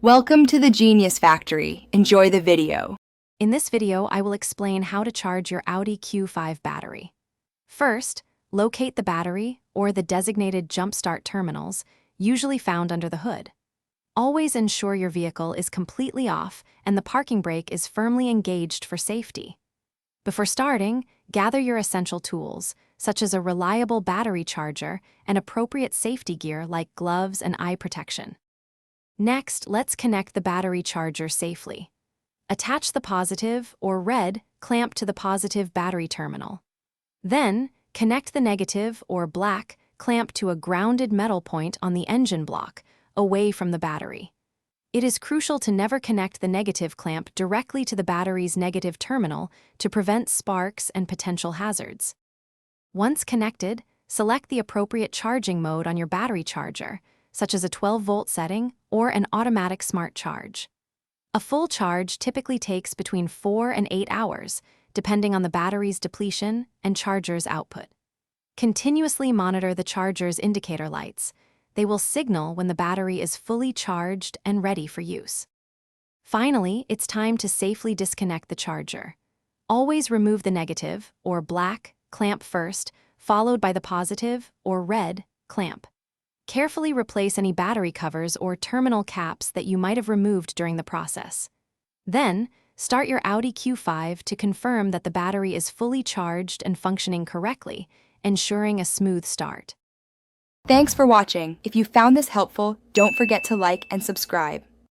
Welcome to the Genius Factory. Enjoy the video. In this video, I will explain how to charge your Audi Q5 battery. First, locate the battery or the designated jump start terminals, usually found under the hood. Always ensure your vehicle is completely off and the parking brake is firmly engaged for safety. Before starting, gather your essential tools, such as a reliable battery charger and appropriate safety gear like gloves and eye protection. Next, let's connect the battery charger safely. Attach the positive, or red, clamp to the positive battery terminal. Then, connect the negative, or black, clamp to a grounded metal point on the engine block, away from the battery. It is crucial to never connect the negative clamp directly to the battery's negative terminal to prevent sparks and potential hazards. Once connected, select the appropriate charging mode on your battery charger, such as a 12-volt setting or an automatic smart charge. A full charge typically takes between 4 and 8 hours, depending on the battery's depletion and charger's output. Continuously monitor the charger's indicator lights. They will signal when the battery is fully charged and ready for use. Finally, it's time to safely disconnect the charger. Always remove the negative, or black, clamp first, followed by the positive, or red, clamp. Carefully replace any battery covers or terminal caps that you might have removed during the process. Then, start your Audi Q5 to confirm that the battery is fully charged and functioning correctly, ensuring a smooth start. Thanks for watching. If you found this helpful, don't forget to like and subscribe.